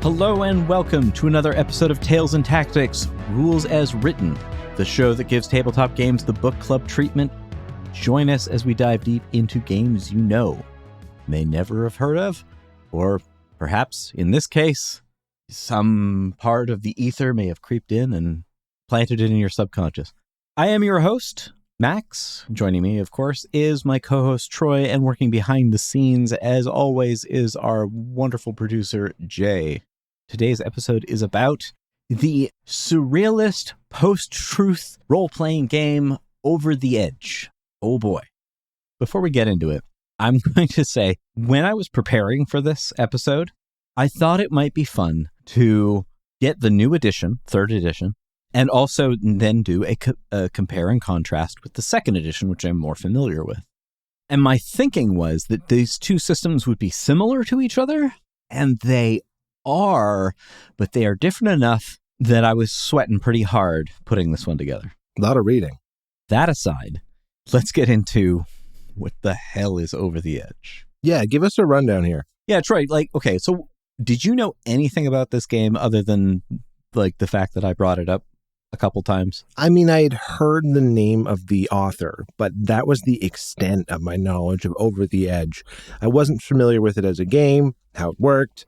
Hello and welcome to another episode of Tales and Tactics, Rules as Written, the show that gives tabletop games the book club treatment. Join us as we dive deep into games you know, may never have heard of, or perhaps, in this case, some part of the ether may have creeped in and planted it in your subconscious. I am your host, Max. Joining me, of course, is my co-host Troy, and working behind the scenes, as always, is our wonderful producer, Jay. Today's episode is about the surrealist post-truth role-playing game Over the Edge. Oh boy. Before we get into it, I'm going to say, when I was preparing for this episode, I thought it might be fun to get the new edition, 3rd edition, and also then do a compare and contrast with the 2nd edition, which I'm more familiar with. And my thinking was that these two systems would be similar to each other, and they are, but they are different enough that I was sweating pretty hard putting this one together. A lot of reading. That aside, let's get into what the hell is Over the Edge. Yeah, give us a rundown here. Yeah, Troy, okay, so did you know anything about this game other than, the fact that I brought it up a couple times? I mean, I had heard the name of the author, but that was the extent of my knowledge of Over the Edge. I wasn't familiar with it as a game, how it worked.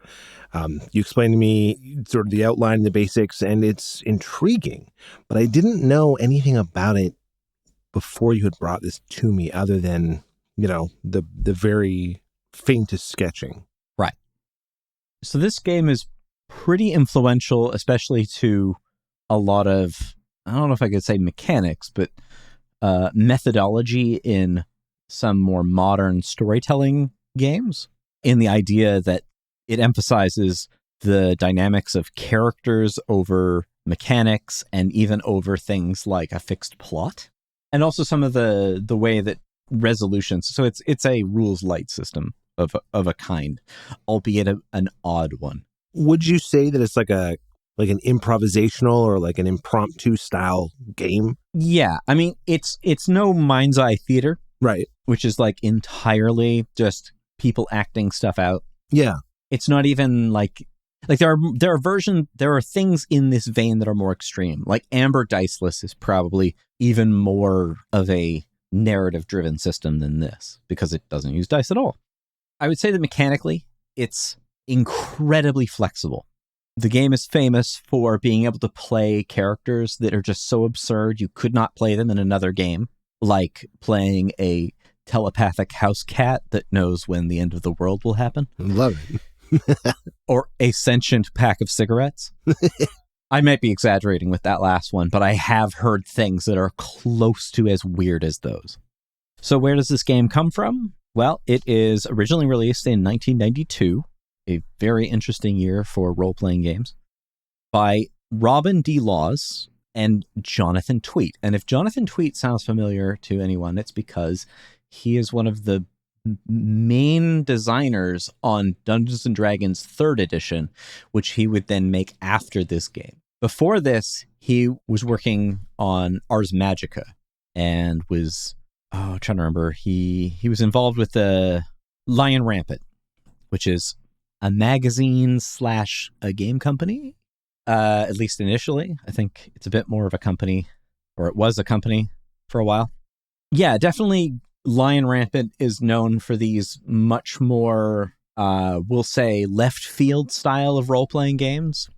You explained to me sort of the outline, the basics, and it's intriguing. But I didn't know anything about it before you had brought this to me, other than, the very faintest sketching. Right. So this game is pretty influential, especially to a lot of, I don't know if I could say mechanics, but methodology in some more modern storytelling games, in the idea that it emphasizes the dynamics of characters over mechanics and even over things like a fixed plot. And also some of the way that resolutions, so it's a rules light system of a kind, albeit an odd one. Would you say that it's like an improvisational or like an impromptu style game? Yeah, I mean, it's no mind's eye theater, right? Which is entirely just people acting stuff out. Yeah, it's not even there are things in this vein that are more extreme. Like Amber Diceless is probably even more of a narrative driven system than this because it doesn't use dice at all. I would say that mechanically, it's incredibly flexible. The game is famous for being able to play characters that are just so absurd you could not play them in another game, like playing a telepathic house cat that knows when the end of the world will happen. Love it. Or a sentient pack of cigarettes. I might be exaggerating with that last one, but I have heard things that are close to as weird as those. So where does this game come from? Well, it is originally released in 1992, a very interesting year for role-playing games, by Robin D. Laws and Jonathan Tweet. And if Jonathan Tweet sounds familiar to anyone, it's because he is one of the main designers on Dungeons & Dragons 3rd edition, which he would then make after this game. Before this, he was working on Ars Magica and was, trying to remember, he was involved with the Lion Rampant, which is a magazine / a game company, at least initially. I think it's a bit more of a company, or it was a company for a while. Yeah, definitely Lion Rampant is known for these much more, we'll say, left field style of role-playing games,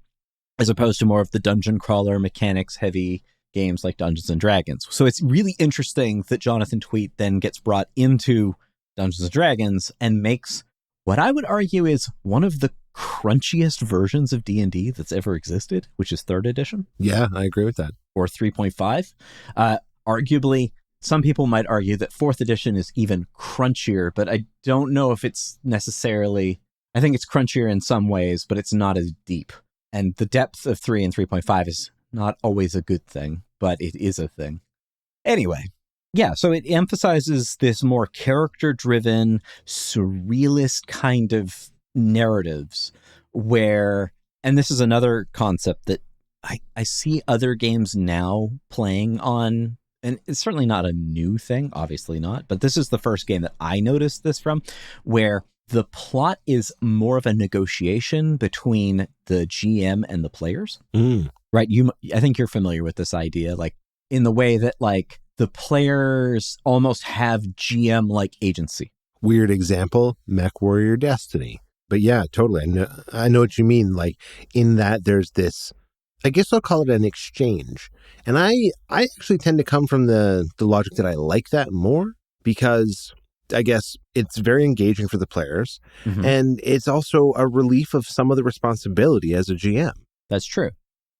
as opposed to more of the dungeon crawler mechanics-heavy games like Dungeons & Dragons. So it's really interesting that Jonathan Tweet then gets brought into Dungeons & Dragons and makes what I would argue is one of the crunchiest versions of D&D that's ever existed, which is 3rd edition. Yeah, I agree with that. Or 3.5. Arguably, some people might argue that 4th edition is even crunchier, but I don't know if it's necessarily... I think it's crunchier in some ways, but it's not as deep. And the depth of 3 and 3.5 is not always a good thing, but it is a thing. Anyway, yeah, so it emphasizes this more character-driven, surrealist kind of narratives where... And this is another concept that I see other games now playing on... And it's certainly not a new thing, obviously not, but this is the first game that I noticed this from, where The plot is more of a negotiation between the GM and the players, right? I think you're familiar with this idea, like in the way that like the players almost have GM-like agency. Weird example, Mech Warrior Destiny. But yeah, totally. I know what you mean. Like in that there's this, I guess I'll call it an exchange. And I actually tend to come from the logic that I like that more because I guess it's very engaging for the players. Mm-hmm. And it's also a relief of some of the responsibility as a GM. That's true.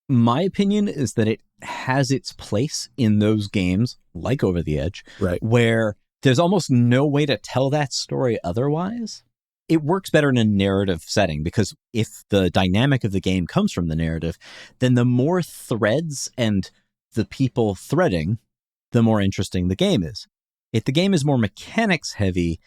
My opinion is that it has its place in those games, like Over the Edge, right, where there's almost no way to tell that story otherwise. It works better in a narrative setting because if the dynamic of the game comes from the narrative, then the more threads and the people threading, the more interesting the game is. If the game is more mechanics heavy,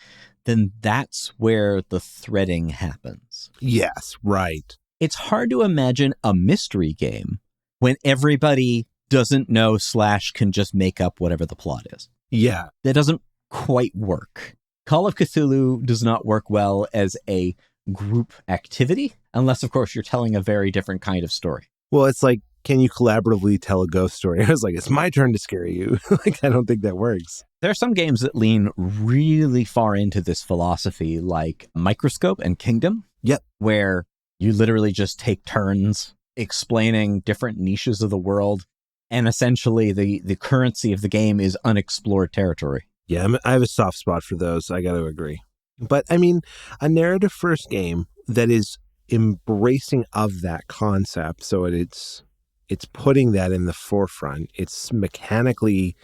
then that's where the threading happens. Yes, right. It's hard to imagine a mystery game when everybody doesn't know / can just make up whatever the plot is. Yeah. That doesn't quite work. Call of Cthulhu does not work well as a group activity, unless, of course, you're telling a very different kind of story. Well, it's like, can you collaboratively tell a ghost story? I was like, it's my turn to scare you. Like, I don't think that works. There are some games that lean really far into this philosophy, like Microscope and Kingdom. Yep. Where you literally just take turns explaining different niches of the world, and essentially the currency of the game is unexplored territory. Yeah, I have a soft spot for those. I got to agree. But I mean, a narrative first game that is embracing of that concept. So it's putting that in the forefront. It's mechanically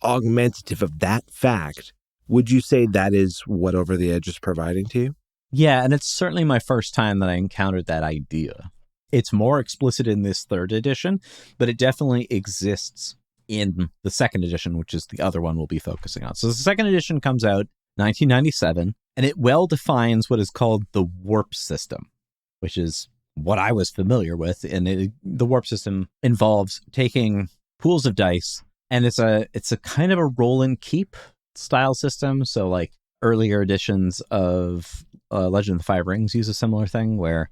augmentative of that fact. Would you say that is what Over the Edge is providing to you? Yeah, and it's certainly my first time that I encountered that idea. It's more explicit in this third edition, but it definitely exists in the second edition, which is the other one we'll be focusing on. So the second edition comes out 1997, and it well defines what is called the warp system, which is what I was familiar with. And the warp system involves taking pools of dice, and it's a kind of a roll and keep style system. So like earlier editions of Legend of the Five Rings use a similar thing where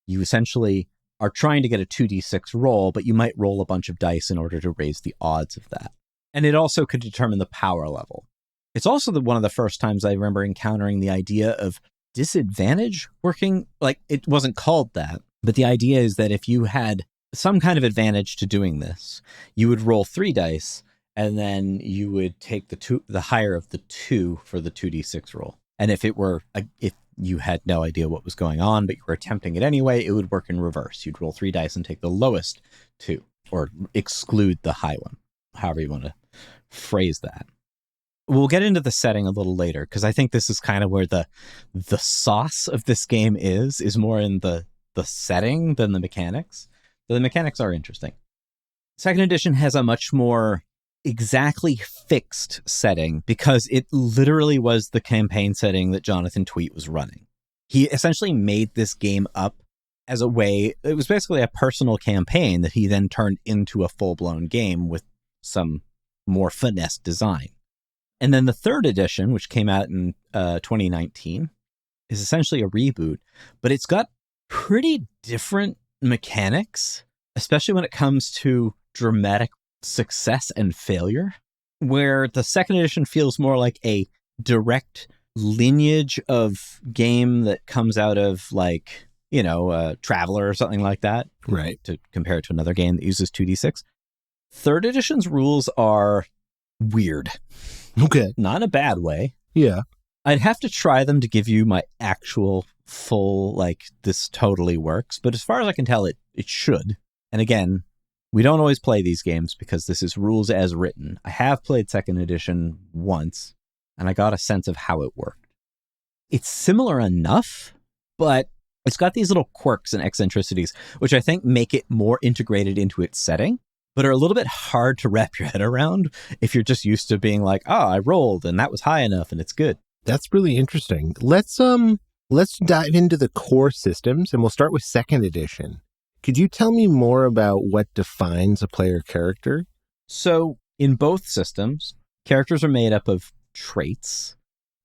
you essentially are trying to get a 2d6 roll, but you might roll a bunch of dice in order to raise the odds of that. And it also could determine the power level. It's also one of the first times I remember encountering the idea of disadvantage working. Like, it wasn't called that, but the idea is that if you had some kind of advantage to doing this, you would roll 3 dice, and then you would take the higher of the 2 for the 2d6 roll. And if you had no idea what was going on, but you were attempting it anyway, it would work in reverse. You'd roll 3 dice and take the lowest 2, or exclude the high one, however you want to phrase that. We'll get into the setting a little later, because I think this is kind of where the sauce of this game is more in the setting than the mechanics. But the mechanics are interesting. Second edition has a much more exactly fixed setting because it literally was the campaign setting that Jonathan Tweet was running. He essentially made this game up as a way, it was basically a personal campaign that he then turned into a full-blown game with some more finesse design. And then the third edition, which came out in 2019, is essentially a reboot, but it's got pretty different mechanics, especially when it comes to dramatic success and failure, where the second edition feels more like a direct lineage of game that comes out of, like, Traveler or something like that. Right. To compare it to another game that uses 2d6. Third edition's rules are weird. Okay. Not in a bad way. Yeah. I'd have to try them to give you my actual full, like, this totally works. But as far as I can tell, it should. And again, we don't always play these games because this is rules as written. I have played second edition once, and I got a sense of how it worked. It's similar enough, but it's got these little quirks and eccentricities, which I think make it more integrated into its setting, but are a little bit hard to wrap your head around if you're just used to being like, oh, I rolled and that was high enough and it's good. That's really interesting. Let's dive into the core systems, and we'll start with second edition. Could you tell me more about what defines a player character? So in both systems, characters are made up of traits.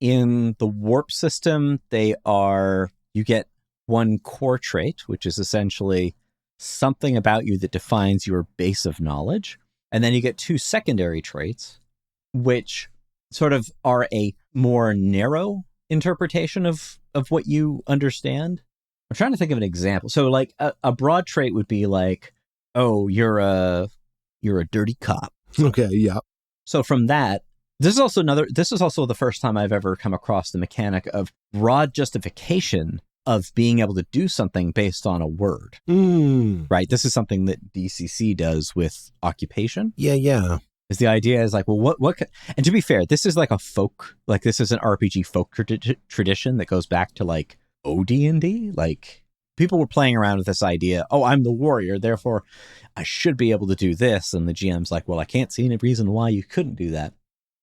In the warp system, you get one core trait, which is essentially something about you that defines your base of knowledge. And then you get 2 secondary traits, which sort of are a more narrow interpretation of what you understand. I'm trying to think of an example. So like a broad trait would be like, oh, you're a dirty cop. Okay, yeah. So from that, this is also the first time I've ever come across the mechanic of broad justification of being able to do something based on a word. Right? This is something that DCC does with occupation. Yeah. Is the idea is like, well, what and to be fair, this is like this is an RPG folk tradition that goes back to like OD&D. Like people were playing around with this idea, oh, I'm the warrior, therefore I should be able to do this. And the GM's like, well, I can't see any reason why you couldn't do that.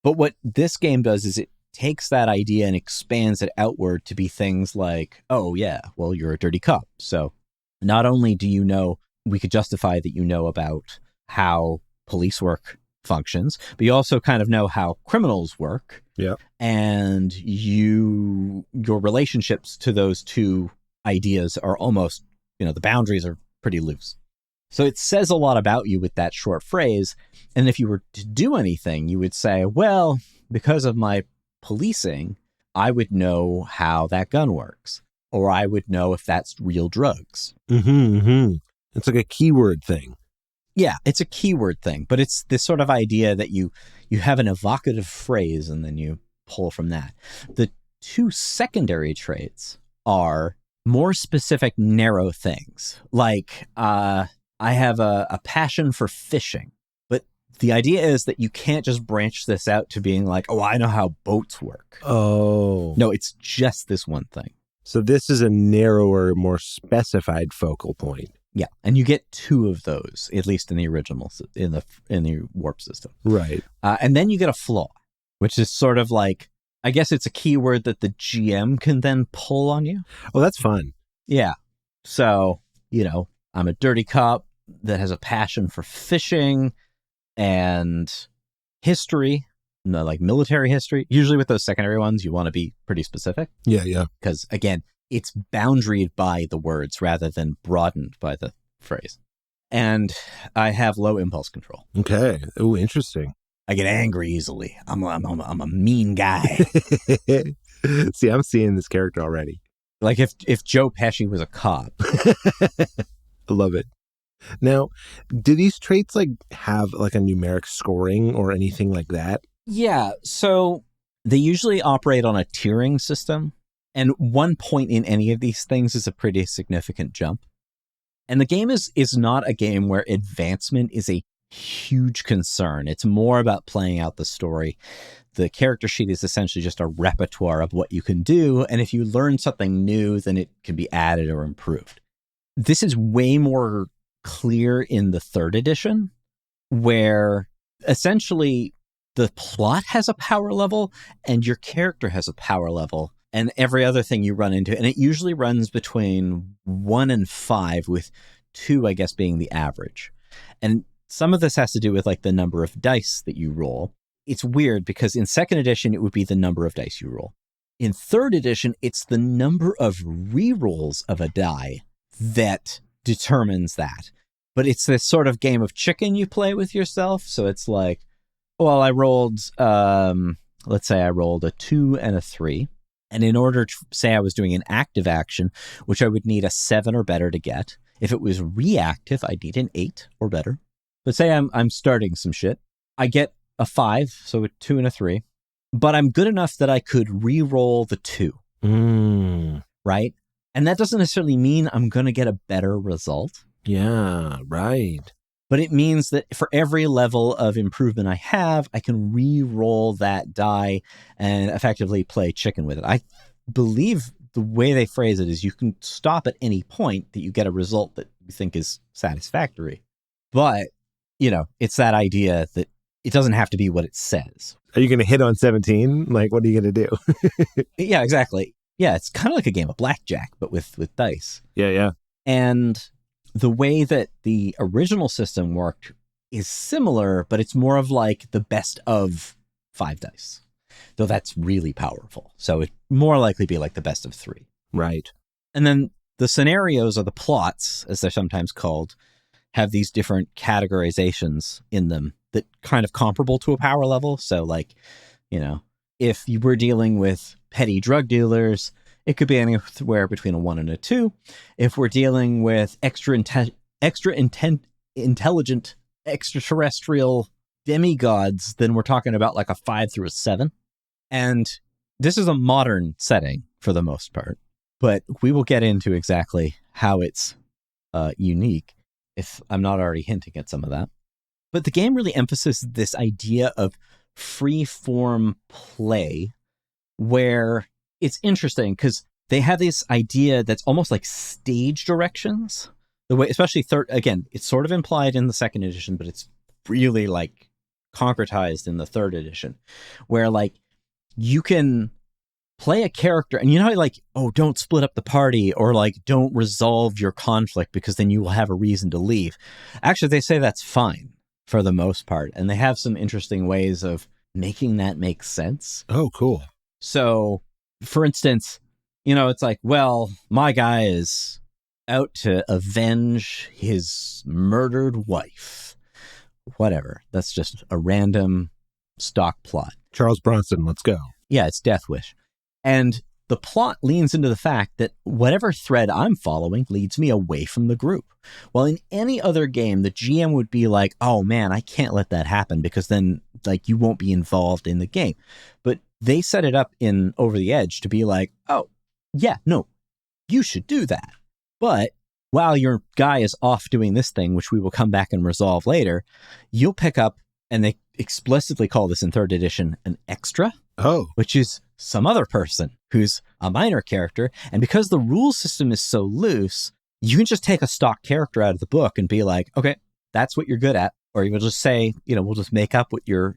But what this game does is it takes that idea and expands it outward to be things like, oh, yeah, well, you're a dirty cop. So not only do you know, we could justify that you know about how police work functions, but you also kind of know how criminals work. Yeah. And your relationships to those two ideas are almost, the boundaries are pretty loose. So it says a lot about you with that short phrase. And if you were to do anything, you would say, well, because of my policing, I would know how that gun works, or I would know if that's real drugs. It's like a keyword thing. Yeah, it's a keyword thing, but it's this sort of idea that you have an evocative phrase and then you pull from that. The 2 secondary traits are more specific, narrow things. Like, I have a passion for fishing, but the idea is that you can't just branch this out to being like, oh, I know how boats work. Oh. No, it's just this one thing. So this is a narrower, more specified focal point. Yeah, and you get 2 of those, at least in the original, in the warp system. Right. And then you get a flaw, which is sort of like, I guess it's a keyword that the GM can then pull on you. Oh, that's fun. Yeah. So, I'm a dirty cop that has a passion for fishing and history, like military history. Usually with those secondary ones, you want to be pretty specific. Yeah. Because, again, it's boundaried by the words rather than broadened by the phrase. And I have low impulse control. Okay. Oh, interesting. I get angry easily. I'm a mean guy. See, I'm seeing this character already. Like if Joe Pesci was a cop. I love it. Now, do these traits have a numeric scoring or anything like that? Yeah. So they usually operate on a tiering system. And 1 point in any of these things is a pretty significant jump. And the game is not a game where advancement is a huge concern. It's more about playing out the story. The character sheet is essentially just a repertoire of what you can do. And if you learn something new, then it can be added or improved. This is way more clear in the 3rd edition, where essentially the plot has a power level and your character has a power level. And every other thing you run into, and it usually runs between 1 and 5, with 2, I guess, being the average. And some of this has to do with the number of dice that you roll. It's weird because in 2nd edition, it would be the number of dice you roll. In 3rd edition, it's the number of rerolls of a die that determines that. But it's this sort of game of chicken you play with yourself. So it's like, well, I rolled, let's say I rolled a 2 and a 3. And in order to say I was doing an active action, which I would need a 7 or better to get. If it was reactive, I'd need an 8 or better. But say I'm starting some shit. I get a 5, so a 2 and a 3. But I'm good enough that I could re-roll the 2. Right? And that doesn't necessarily mean I'm going to get a better result. Yeah, right. But it means that for every level of improvement I have, I can re-roll that die and effectively play chicken with it. I believe the way they phrase it is you can stop at any point that you get a result that you think is satisfactory. But, it's that idea that it doesn't have to be what it says. Are you going to hit on 17? What are you going to do? Yeah, exactly. Yeah, it's kind of like a game of blackjack, but with dice. Yeah. And the way that the original system worked is similar, but it's more of the best of 5 dice. though that's really powerful. So it'd more likely be like the best of 3. Right. And then the scenarios, or the plots, as they're sometimes called, have these different categorizations in them that kind of comparable to a power level. So like, if you were dealing with petty drug dealers, it could be anywhere between a 1 and a 2. If we're dealing with intelligent extraterrestrial demigods, then we're talking about like a 5 through a 7. And this is a modern setting for the most part, but we will get into exactly how it's unique, if I'm not already hinting at some of that. But the game really emphasizes this idea of free form play, where it's interesting because they have this idea that's almost like stage directions. The way, especially again, it's sort of implied in the 2nd edition, but it's really like concretized in the 3rd edition, where like you can play a character and like, oh, don't split up the party, or like don't resolve your conflict because then you will have a reason to leave. Actually, they say that's fine for the most part, and they have some interesting ways of making that make sense. Oh, cool. So, for instance, it's like, well, my guy is out to avenge his murdered wife. Whatever. That's just a random stock plot. Charles Bronson, let's go. Yeah, it's Death Wish. And the plot leans into the fact that whatever thread I'm following leads me away from the group. Well, in any other game, the GM would be like, oh man, I can't let that happen, because then like you won't be involved in the game. But they set it up in Over the Edge to be like, oh yeah, no, you should do that. But while your guy is off doing this thing, which we will come back and resolve later, you'll pick up, and they explicitly call this in 3rd edition, an extra. Oh. Which is some other person who's a minor character. And because the rule system is so loose, you can just take a stock character out of the book and be like, okay, that's what you're good at. Or you will just say, we'll just make up what your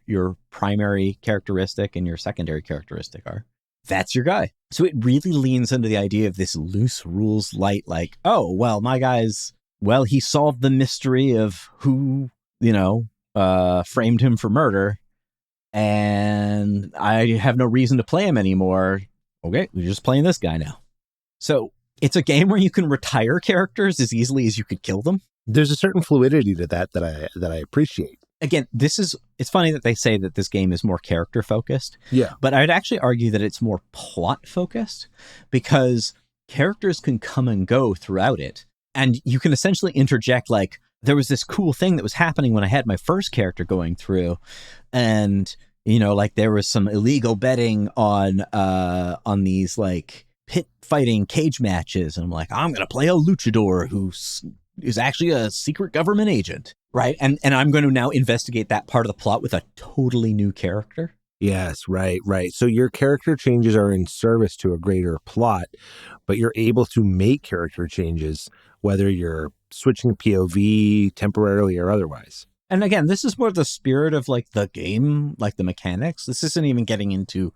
primary characteristic and your secondary characteristic are. That's your guy. So it really leans into the idea of this loose rules light, like, oh, well, my guy's, well, he solved the mystery of who, framed him for murder, and I have no reason to play him anymore. Okay, we're just playing this guy now. So it's a game where you can retire characters as easily as you could kill them. There's a certain fluidity to that I appreciate. Again, it's funny that they say that this game is more character focused. Yeah. But I'd actually argue that it's more plot focused, because characters can come and go throughout it. And you can essentially interject, like, there was this cool thing that was happening when I had my first character going through, and, like there was some illegal betting on these like pit fighting cage matches. And I'm like, I'm going to play a luchador who is actually a secret government agent. Right. And I'm going to now investigate that part of the plot with a totally new character. Yes, right. So your character changes are in service to a greater plot, but you're able to make character changes, whether you're switching POV temporarily or otherwise. And again, this is more the spirit of like the game, like the mechanics. This isn't even getting into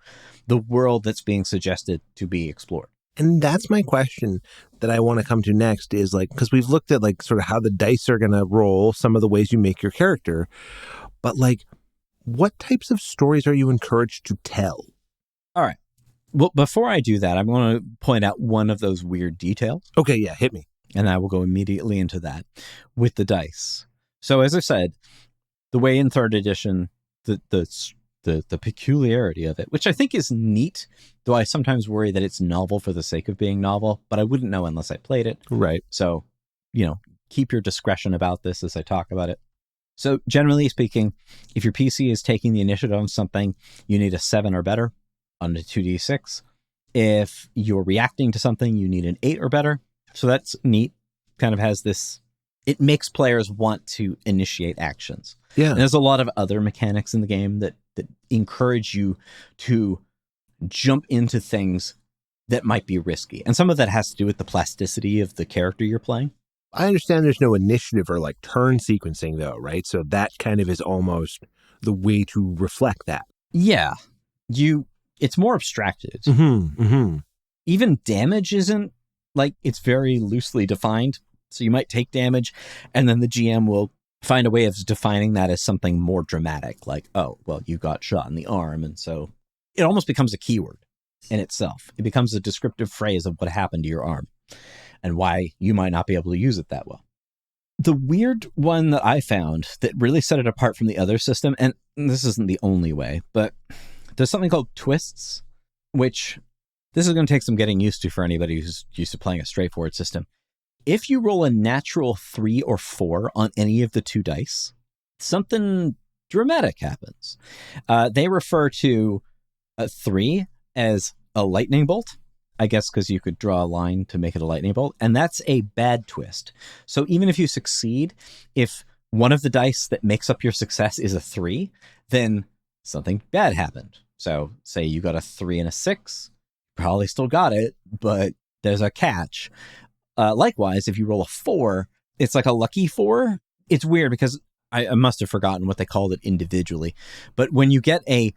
the world that's being suggested to be explored. And that's my question that I want to come to next, is like, because we've looked at like sort of how the dice are going to roll, some of the ways you make your character, but like, what types of stories are you encouraged to tell? All right. Well, before I do that, I'm going to point out one of those weird details. Okay, yeah, hit me. And I will go immediately into that with the dice. So as I said, the way in 3rd edition, the peculiarity of it, which I think is neat, though I sometimes worry that it's novel for the sake of being novel, but I wouldn't know unless I played it. Right. So, keep your discretion about this as I talk about it. So generally speaking, if your PC is taking the initiative on something, you need a 7 or better on a 2d6. If you're reacting to something, you need an 8 or better. So that's neat. Kind of has this, it makes players want to initiate actions. Yeah. And there's a lot of other mechanics in the game that encourage you to jump into things that might be risky. And some of that has to do with the plasticity of the character you're playing. I understand there's no initiative or like turn sequencing though, right? So that kind of is almost the way to reflect that. Yeah. It's more abstracted. Mm-hmm, mm-hmm. Even damage isn't like, it's very loosely defined. So you might take damage and then the GM will find a way of defining that as something more dramatic. Like, oh, well, you got shot in the arm. And so it almost becomes a keyword in itself. It becomes a descriptive phrase of what happened to your arm and why you might not be able to use it that well. The weird one that I found that really set it apart from the other system, and this isn't the only way, but there's something called twists, which this is going to take some getting used to for anybody who's used to playing a straightforward system. If you roll a natural 3 or 4 on any of the 2 dice, something dramatic happens. They refer to a 3 as a lightning bolt, I guess because you could draw a line to make it a lightning bolt, and that's a bad twist. So even if you succeed, if one of the dice that makes up your success is a 3, then something bad happened. So say you got a 3 and a 6, probably still got it, but there's a catch. Likewise, if you roll a 4, it's like a lucky 4. It's weird because I must have forgotten what they called it individually, but when you get a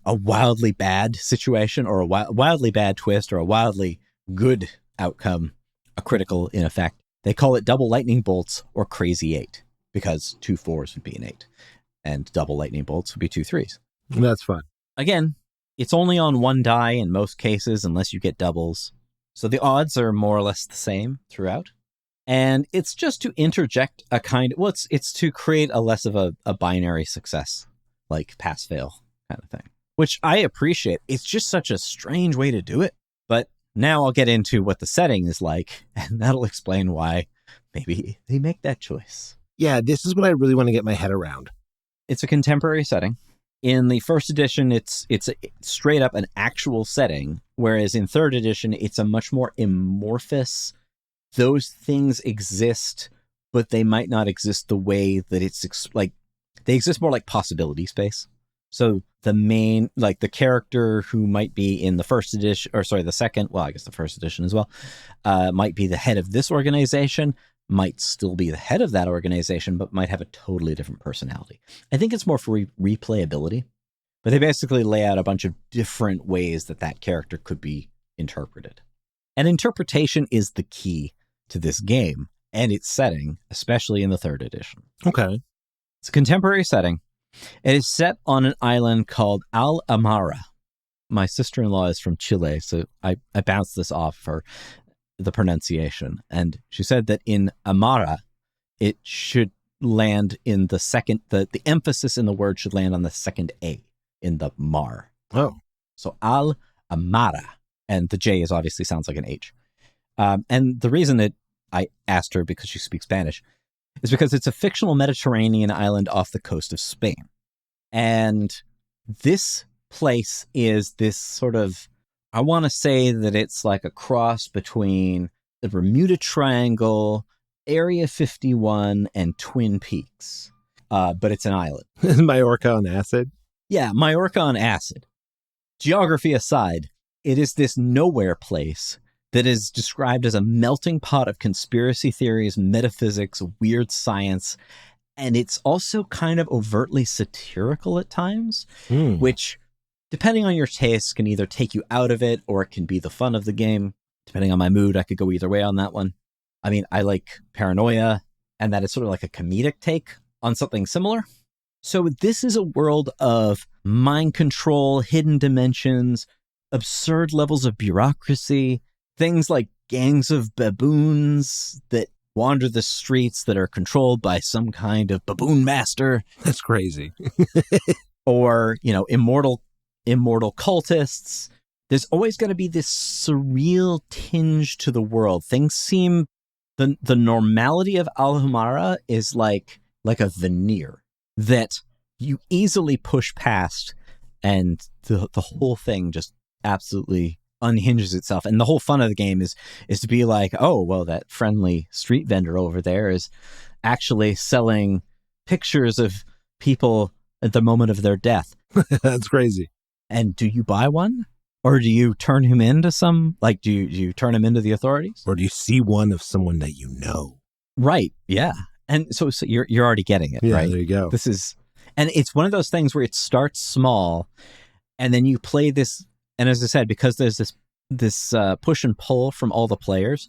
wildly bad situation or a wildly bad twist or a wildly good outcome, a critical in effect, they call it double lightning bolts or crazy 8 because 2 4s would be an 8 and double lightning bolts would be 2 3s. That's fun. Again, it's only on 1 die in most cases unless you get doubles. So the odds are more or less the same throughout. And it's just to interject a kind of, well, it's to create a less of a binary success, like pass-fail kind of thing, which I appreciate. It's just such a strange way to do it. But now I'll get into what the setting is like, and that'll explain why maybe they make that choice. Yeah, this is what I really want to get my head around. It's a contemporary setting. In the first edition, it's straight up an actual setting, whereas in third edition, it's a much more amorphous. Those things exist, but they might not exist the way that it's like they exist more like possibility space. So the main, like the character who might be in the first edition, or sorry, the second, well, I guess the first edition as well, might be the head of this organization, might still be the head of that organization, but might have a totally different personality. I think it's more for replayability, but they basically lay out a bunch of different ways that character could be interpreted. And interpretation is the key to this game and its setting, especially in the third edition. Okay. It's a contemporary setting. It is set on an island called Amarja. My sister-in-law is from Chile, so I bounced this off for the pronunciation. And she said that in Amarja, it should land in the second, the emphasis in the word should land on the second A in the mar. Oh. So Amarja. And the J is obviously sounds like an H. And the reason that I asked her, because she speaks Spanish, is because it's a fictional Mediterranean island off the coast of Spain. And this place is this sort of, I want to say that it's like a cross between the Bermuda Triangle, Area 51, and Twin Peaks. But it's an island. Majorca on acid? Yeah, Majorca on acid. Geography aside, it is this nowhere place that is described as a melting pot of conspiracy theories, metaphysics, weird science, and it's also kind of overtly satirical at times, which, depending on your taste, can either take you out of it or it can be the fun of the game. Depending on my mood, I could go either way on that one. I mean, I like Paranoia, and that is sort of like a comedic take on something similar. So this is a world of mind control, hidden dimensions, absurd levels of bureaucracy, things like gangs of baboons that wander the streets that are controlled by some kind of baboon master. That's crazy. Or, immortal cultists. There's always going to be this surreal tinge to the world. Things seem, the normality of Amarja is like a veneer that you easily push past, and the whole thing just absolutely unhinges itself. And the whole fun of the game is to be like, oh, well, that friendly street vendor over there is actually selling pictures of people at the moment of their death. That's crazy. And do you buy one? Or do you turn him into do you turn him into the authorities? Or do you see one of someone that you know? Right, yeah. And so you're already getting it, yeah, right? There you go. And it's one of those things where it starts small, and then you play this. And as I said, because there's this push and pull from all the players,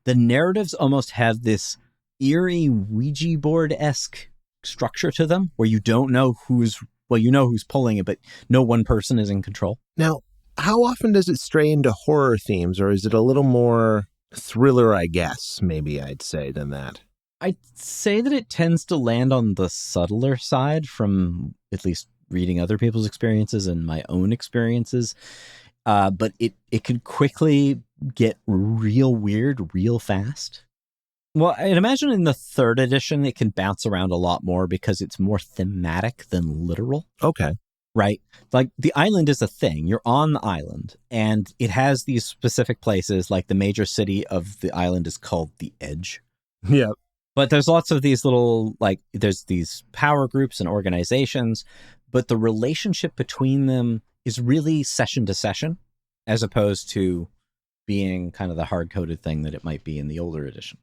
the narratives almost have this eerie Ouija board-esque structure to them, where you don't know who's well, you know who's pulling it, but no one person is in control. Now, how often does it stray into horror themes, or is it a little more thriller, I guess, maybe I'd say, than that? I'd say that it tends to land on the subtler side from at least reading other people's experiences and my own experiences. But it could quickly get real weird real fast. Well, I'd imagine in the third edition, it can bounce around a lot more because it's more thematic than literal. Okay. Right? Like the island is a thing. You're on the island and it has these specific places, like the major city of the island is called the Edge. Yeah. But there's lots of these little, like, there's these power groups and organizations, but the relationship between them is really session to session, as opposed to being kind of the hard-coded thing that it might be in the older edition.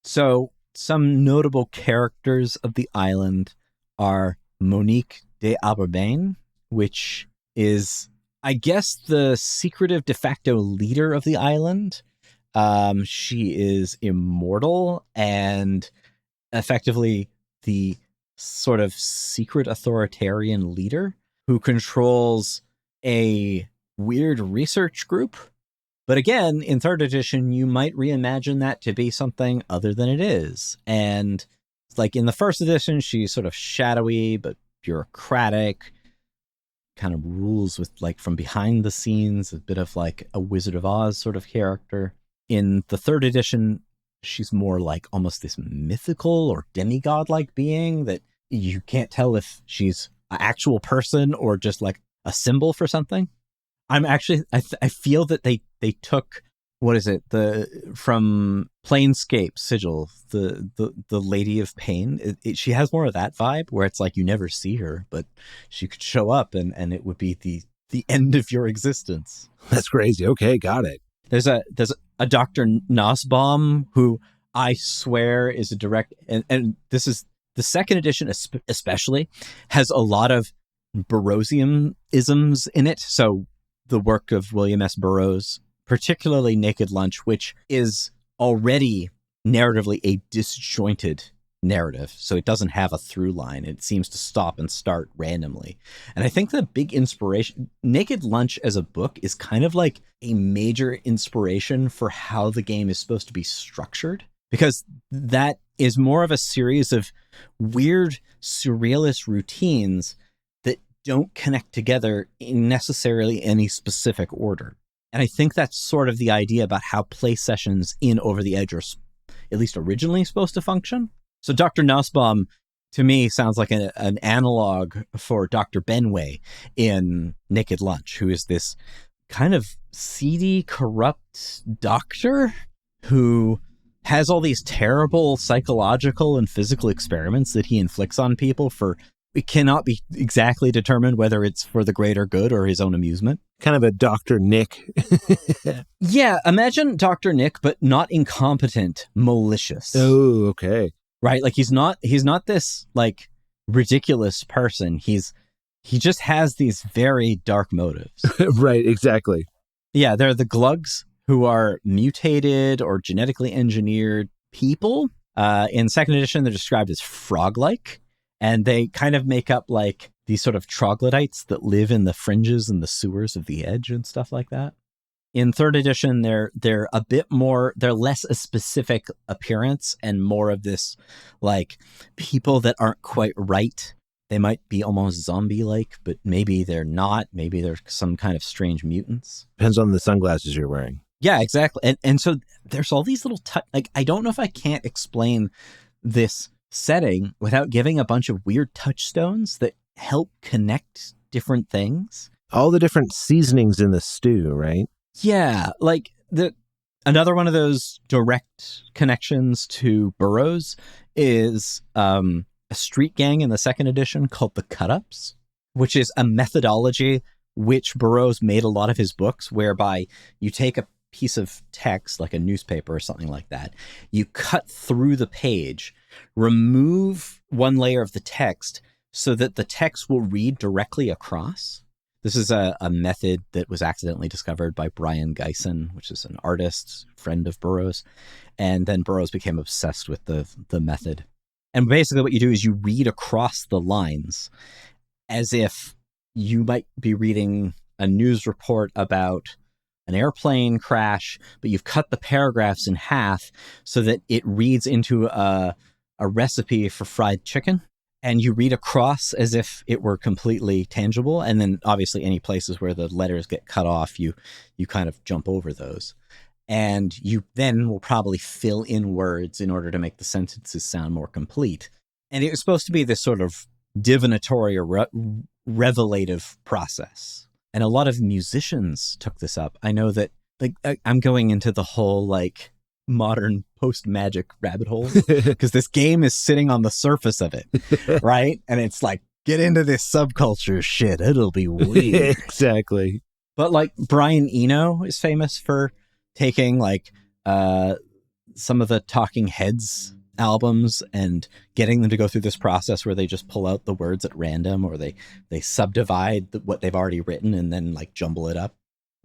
So some notable characters of the island are Monique de Aberbain, which is, I guess, the secretive de facto leader of the island. She is immortal and effectively the sort of secret authoritarian leader who controls a weird research group. But again, in third edition, you might reimagine that to be something other than it is. And like in the first edition, she's sort of shadowy, but bureaucratic, kind of rules with like from behind the scenes, a bit of like a Wizard of Oz sort of character. In the third edition, she's more like almost this mythical or demigod-like being that you can't tell if she's an actual person or just like a symbol for something. I'm actually, I feel that they took, what is it, from Planescape Sigil, the Lady of Pain. She has more of that vibe where it's like you never see her, but she could show up and it would be the end of your existence. That's crazy. Okay, got it. There's a Dr. Nussbaum who I swear is a direct, and this is the second edition especially, has a lot of Burroughsian-isms in it. So the work of William S. Burroughs, particularly Naked Lunch, which is already narratively a disjointed narrative. So it doesn't have a through line. It seems to stop and start randomly. And I think the big inspiration, Naked Lunch as a book is kind of like a major inspiration for how the game is supposed to be structured, because that is more of a series of weird surrealist routines that don't connect together in necessarily any specific order. And I think that's sort of the idea about how play sessions in Over the Edge are at least originally supposed to function. So Dr. Nussbaum, to me, sounds like an analog for Dr. Benway in Naked Lunch, who is this kind of seedy, corrupt doctor who has all these terrible psychological and physical experiments that he inflicts on people for, it cannot be exactly determined whether it's for the greater good or his own amusement. Kind of a Dr. Nick. Yeah, imagine Dr. Nick, but not incompetent, malicious. Oh, okay. Right? Like he's not this like ridiculous person. He just has these very dark motives. Right, exactly. Yeah, they're the Glugs, who are mutated or genetically engineered people. In second edition, they're described as frog-like, and they kind of make up like these sort of troglodytes that live in the fringes and the sewers of the Edge and stuff like that. In third edition, they're a bit more, they're less a specific appearance and more of this like people that aren't quite right. They might be almost zombie-like, but maybe they're not. Maybe they're some kind of strange mutants. Depends on the sunglasses you're wearing. Yeah, exactly. And so there's all these little, like, I don't know if I can't explain this setting without giving a bunch of weird touchstones that help connect different things. All the different seasonings in the stew, right? Yeah, like another one of those direct connections to Burroughs is a street gang in the second edition called the Cut-Ups, which is a methodology which Burroughs made a lot of his books, whereby you take a piece of text, like a newspaper or something like that, you cut through the page, remove one layer of the text so that the text will read directly across. This is a method that was accidentally discovered by Brian Geisen, which is an artist, friend of Burroughs. And then Burroughs became obsessed with the method. And basically what you do is you read across the lines. as if you might be reading a news report about an airplane crash, but you've cut the paragraphs in half so that it reads into a recipe for fried chicken. And you read across as if it were completely tangible. And then obviously any places where the letters get cut off, you kind of jump over those. And you then will probably fill in words in order to make the sentences sound more complete. And it was supposed to be this sort of divinatory or revelative process. And a lot of musicians took this up. I know that, like, I'm going into the whole, like, modern post-magic rabbit hole because this game is sitting on the surface of it, right? And it's like, get into this subculture shit. It'll be weird. Exactly. But, like, Brian Eno is famous for taking, like, some of the Talking Heads albums and getting them to go through this process where they just pull out the words at random, or they subdivide what they've already written and then, like, jumble it up.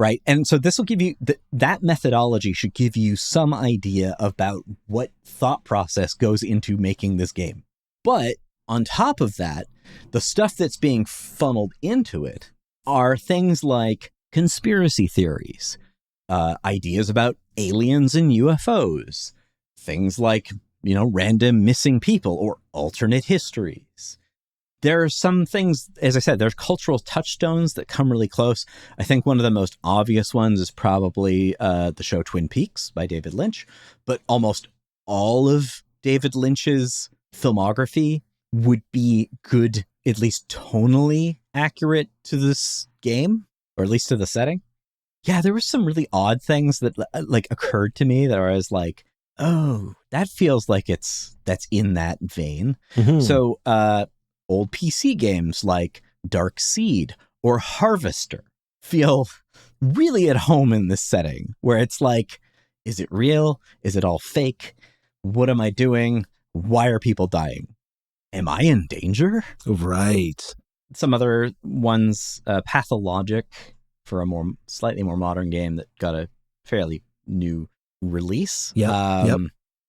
Right. And so this will give you that methodology should give you some idea about what thought process goes into making this game. But on top of that, the stuff that's being funneled into it are things like conspiracy theories, ideas about aliens and UFOs, things like, you know, random missing people or alternate histories. There are some things, as I said, there's cultural touchstones that come really close. I think one of the most obvious ones is probably the show Twin Peaks by David Lynch, but almost all of David Lynch's filmography would be good, at least tonally accurate to this game, or at least to the setting. Yeah, there were some really odd things that, like, occurred to me that I was like, oh, that feels like that's in that vein. Mm-hmm. So, old PC games like Dark Seed or Harvester feel really at home in this setting where it's like, is it real? Is it all fake? What am I doing? Why are people dying? Am I in danger? Right. Some other ones, Pathologic, for a slightly more modern game that got a fairly new release. Yep.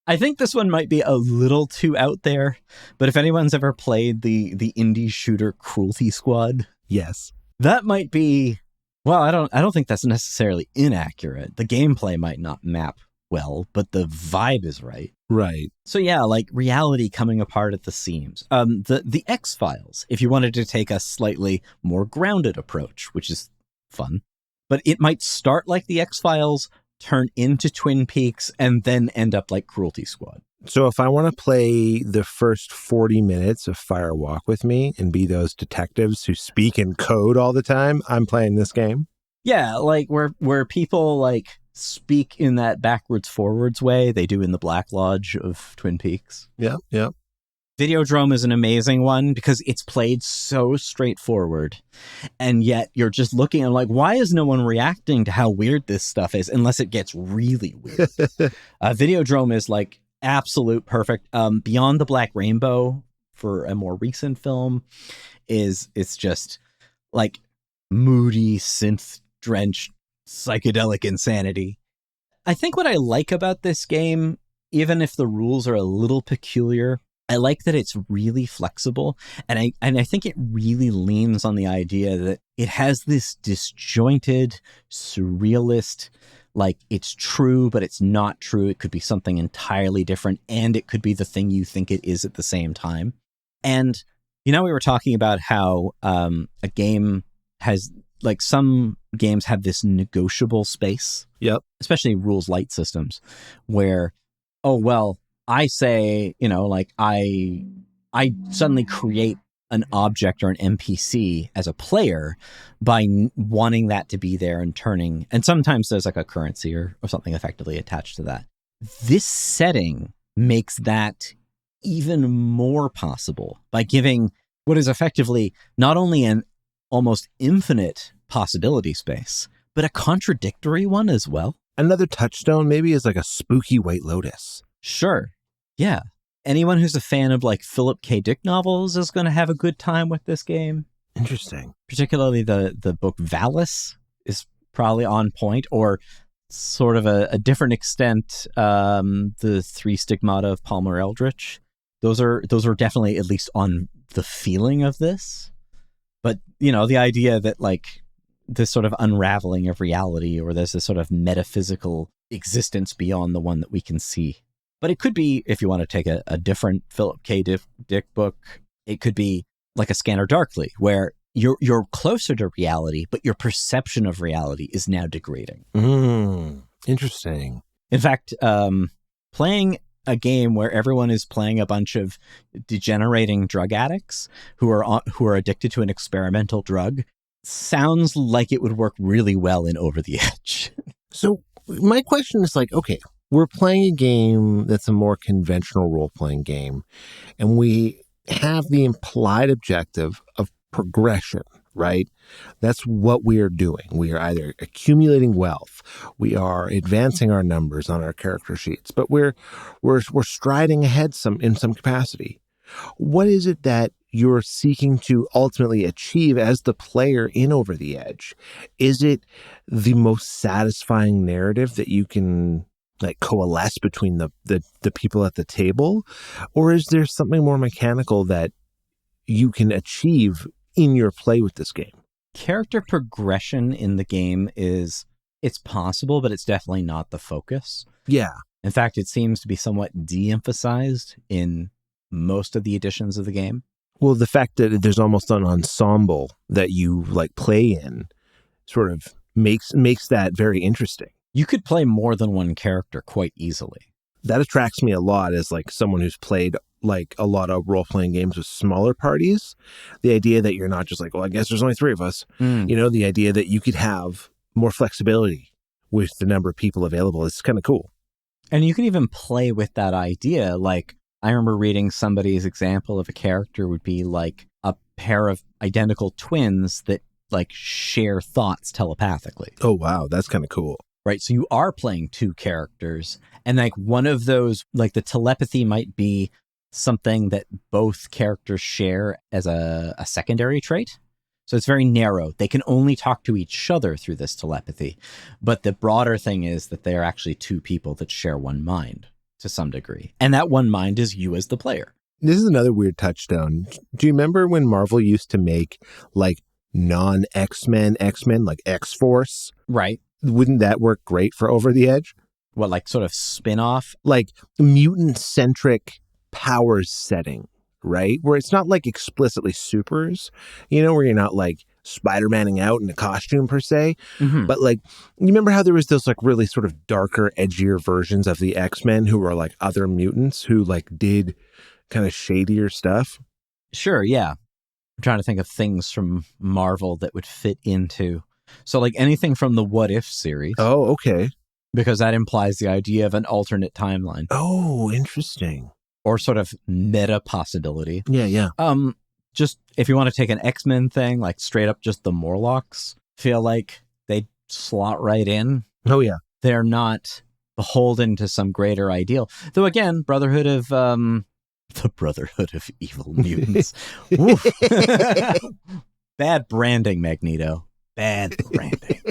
I think this one might be a little too out there, but if anyone's ever played the indie shooter Cruelty Squad, yes, that might be, well, I don't think that's necessarily inaccurate. The gameplay might not map well, but the vibe is right. Right. So yeah, like reality coming apart at the seams. The X-Files, if you wanted to take a slightly more grounded approach, which is fun, but it might start like the X-Files, turn into Twin Peaks, and then end up like Cruelty Squad. So if I want to play the first 40 minutes of Fire Walk with Me and be those detectives who speak in code all the time, I'm playing this game? Yeah, like where people like speak in that backwards forwards way they do in the Black Lodge of Twin Peaks. Yeah. Videodrome is an amazing one because it's played so straightforward, and yet you're just looking and like, why is no one reacting to how weird this stuff is unless it gets really weird? Videodrome is like absolute perfect. Beyond the Black Rainbow, for a more recent film, it's just like moody, synth-drenched, psychedelic insanity. I think what I like about this game, even if the rules are a little peculiar, I like that it's really flexible, and I think it really leans on the idea that it has this disjointed, surrealist, like it's true, but it's not true. It could be something entirely different, and it could be the thing you think it is at the same time. And, you know, we were talking about how a game has, like, some games have this negotiable space. Yep. Especially rules light systems, where, oh, well, I say, you know, like I suddenly create an object or an NPC as a player by wanting that to be there and turning. And sometimes there's like a currency or something effectively attached to that. This setting makes that even more possible by giving what is effectively not only an almost infinite possibility space, but a contradictory one as well. Another touchstone maybe is like a spooky White Lotus. Sure. Yeah. Anyone who's a fan of like Philip K. Dick novels is going to have a good time with this game. Interesting. Particularly the book Valis is probably on point, or sort of a different extent, the Three Stigmata of Palmer Eldritch. Those are definitely at least on the feeling of this. But, the idea that like this sort of unraveling of reality, or there's this sort of metaphysical existence beyond the one that we can see. But it could be, if you want to take a different Philip K. Dick book, it could be like a Scanner Darkly, where you're closer to reality, but your perception of reality is now degrading. Interesting. In fact, playing a game where everyone is playing a bunch of degenerating drug addicts who are addicted to an experimental drug sounds like it would work really well in Over the Edge. So my question is like, okay, we're playing a game that's a more conventional role-playing game, and we have the implied objective of progression, right? That's what we are doing. We are either accumulating wealth, we are advancing our numbers on our character sheets, but we're striding ahead in some capacity. What is it that you're seeking to ultimately achieve as the player in Over the Edge? Is it the most satisfying narrative that you can like coalesce between the people at the table, or is there something more mechanical that you can achieve in your play with this game? Character progression in the game it's possible, but it's definitely not the focus. Yeah. In fact, it seems to be somewhat de-emphasized in most of the editions of the game. Well, the fact that there's almost an ensemble that you like play in sort of makes that very interesting. You could play more than one character quite easily. That attracts me a lot as like someone who's played like a lot of role-playing games with smaller parties. The idea that you're not just like, well, I guess there's only 3 of us. The idea that you could have more flexibility with the number of people available is kind of cool. And you can even play with that idea. Like, I remember reading somebody's example of a character would be like a pair of identical twins that like share thoughts telepathically. Oh, wow. That's kind of cool. Right. So you are playing 2 characters, and like one of those, like the telepathy might be something that both characters share as a secondary trait. So it's very narrow. They can only talk to each other through this telepathy. But the broader thing is that they are actually 2 people that share one mind to some degree. And that one mind is you as the player. This is another weird touchstone. Do you remember when Marvel used to make like non-X-Men, like X-Force? Right. Wouldn't that work great for Over the Edge? What, like sort of spin-off? Like mutant-centric powers setting, right? Where it's not like explicitly supers, where you're not like Spider-Manning out in a costume per se. But like, you remember how there was those like really sort of darker, edgier versions of the X-Men who were like other mutants who like did kind of shadier stuff? Sure, yeah. I'm trying to think of things from Marvel that would fit into. So like anything from the What If series. Oh, okay. Because that implies the idea of an alternate timeline. Oh, interesting. Or sort of meta possibility. Yeah. Just if you want to take an X-Men thing, like straight up just the Morlocks, feel like they slot right in. Oh, yeah. They're not beholden to some greater ideal. Though again, the Brotherhood of Evil Mutants. Bad branding, Magneto. Bad branding.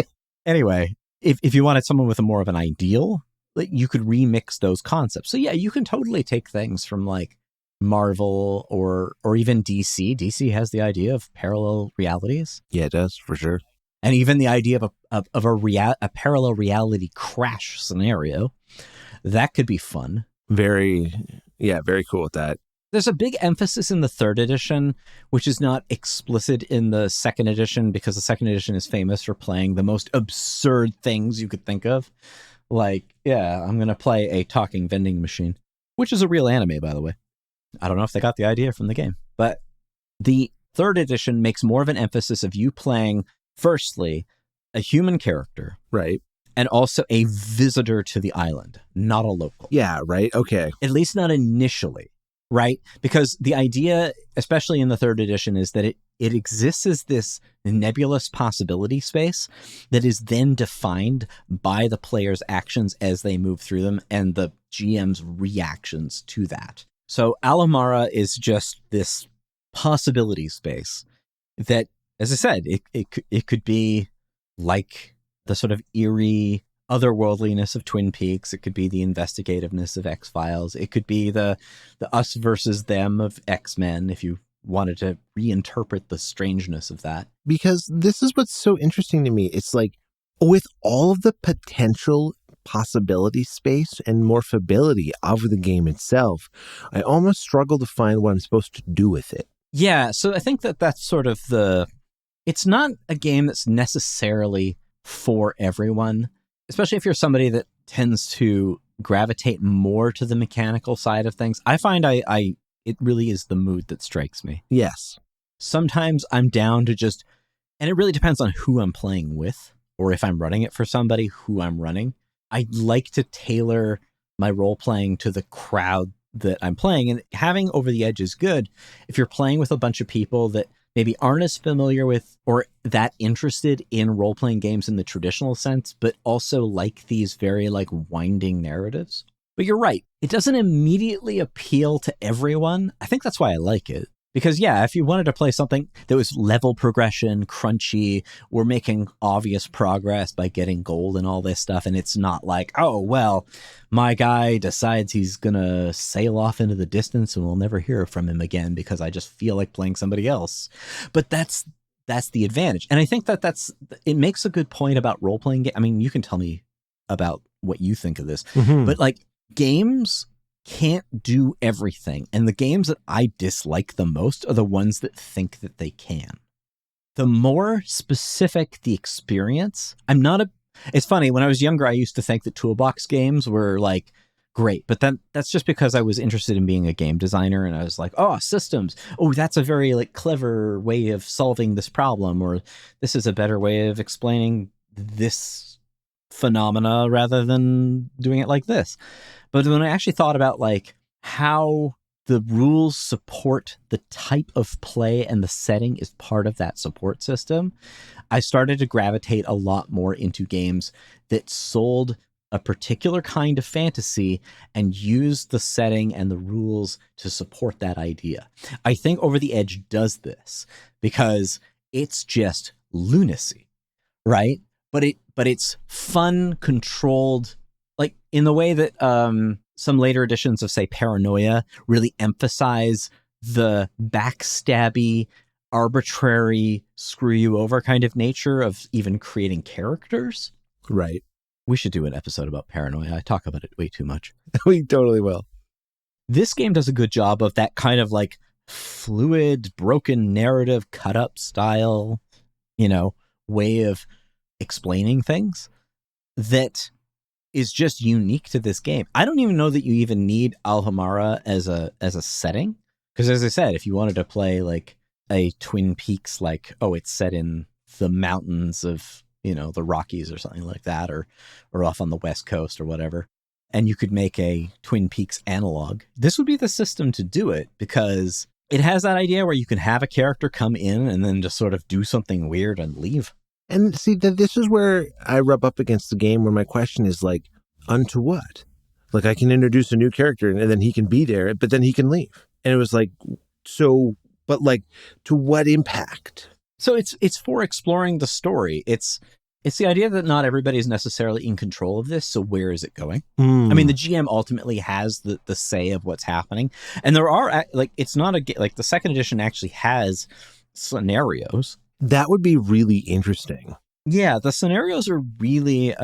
Anyway, if you wanted someone with more of an ideal, you could remix those concepts. So yeah, you can totally take things from like Marvel or even DC. DC has the idea of parallel realities. Yeah, it does, for sure. And even the idea of a parallel reality crash scenario. That could be fun. Very cool with that. There's a big emphasis in the 3rd edition, which is not explicit in the 2nd edition, because the 2nd edition is famous for playing the most absurd things you could think of. Like, yeah, I'm going to play a talking vending machine, which is a real anime, by the way. I don't know if they got the idea from the game. But the 3rd edition makes more of an emphasis of you playing, firstly, a human character. Right. And also a visitor to the island, not a local. Yeah, right. Okay. At least not initially. Right? Because the idea, especially in the 3rd edition, is that it exists as this nebulous possibility space that is then defined by the player's actions as they move through them and the GM's reactions to that. So Alamara is just this possibility space that, as I said, it could be like the sort of eerie otherworldliness of Twin Peaks. It could be the investigativeness of X-Files. It could be the us versus them of X-Men, if you wanted to reinterpret the strangeness of that. Because this is what's so interesting to me. It's like, with all of the potential possibility space and morphability of the game itself, I almost struggle to find what I'm supposed to do with it. Yeah, so I think that that's sort of it's not a game that's necessarily for everyone, especially if you're somebody that tends to gravitate more to the mechanical side of things. I find it really is the mood that strikes me. Yes. Sometimes I'm down to just, and it really depends on who I'm playing with, or if I'm running it for somebody, who I'm running. I like to tailor my role playing to the crowd that I'm playing, and having Over the Edge is good if you're playing with a bunch of people that maybe aren't as familiar with or that interested in role-playing games in the traditional sense, but also like these very like winding narratives. But you're right, it doesn't immediately appeal to everyone. I think that's why I like it. Because, yeah, if you wanted to play something that was level progression, crunchy, we're making obvious progress by getting gold and all this stuff, and it's not like, oh, well, my guy decides he's going to sail off into the distance and we'll never hear from him again because I just feel like playing somebody else. But that's the advantage. And I think it makes a good point about role-playing games. I mean, you can tell me about what you think of this, but like games can't do everything. And the games that I dislike the most are the ones that think that they can. The more specific the experience, it's funny, when I was younger, I used to think that toolbox games were like great, but then that's just because I was interested in being a game designer and I was like, oh, systems. Oh, that's a very like clever way of solving this problem, or this is a better way of explaining this phenomena rather than doing it like this. But when I actually thought about like how the rules support the type of play and the setting is part of that support system, I started to gravitate a lot more into games that sold a particular kind of fantasy and used the setting and the rules to support that idea. I think Over the Edge does this because it's just lunacy, right? But it's fun, controlled, like in the way that some later editions of, say, Paranoia really emphasize the backstabby, arbitrary, screw you over kind of nature of even creating characters. Right. We should do an episode about Paranoia. I talk about it way too much. We totally will. This game does a good job of that kind of like fluid, broken narrative, cut up style, way of explaining things that is just unique to this game. I don't even know that you even need Amarja as a setting. Because as I said, if you wanted to play like a Twin Peaks, like, oh, it's set in the mountains of, the Rockies or something like that, or off on the West Coast or whatever, and you could make a Twin Peaks analog, this would be the system to do it, because it has that idea where you can have a character come in and then just sort of do something weird and leave. And see, this is where I rub up against the game, where my question is like, unto what? Like, I can introduce a new character and then he can be there, but then he can leave. And it was like, so, but like, to what impact? So it's for exploring the story. It's the idea that not everybody is necessarily in control of this. So where is it going? I mean, the GM ultimately has the say of what's happening. And there are, like, it's not like the second edition actually has scenarios. That would be really interesting. Yeah, the scenarios are really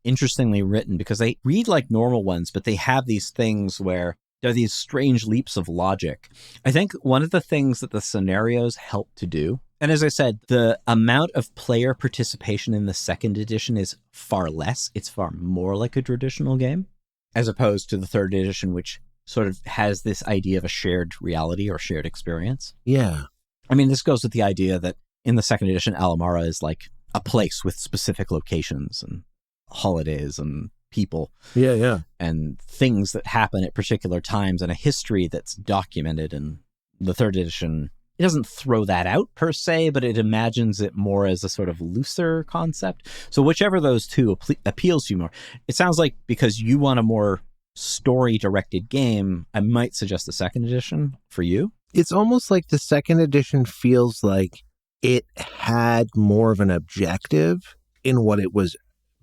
interestingly written because they read like normal ones, but they have these things where there are these strange leaps of logic. I think one of the things that the scenarios help to do, and as I said, the amount of player participation in the second edition is far less. It's far more like a traditional game, as opposed to the third edition, which sort of has this idea of a shared reality or shared experience. Yeah. I mean, this goes with the idea that in the second edition, Amarja is like a place with specific locations and holidays and people. Yeah. And things that happen at particular times and a history that's documented. And the third edition, it doesn't throw that out per se, but it imagines it more as a sort of looser concept. So whichever of those two appeals to you more. It sounds like because you want a more story-directed game, I might suggest the second edition for you. It's almost like the second edition feels like it had more of an objective in what it was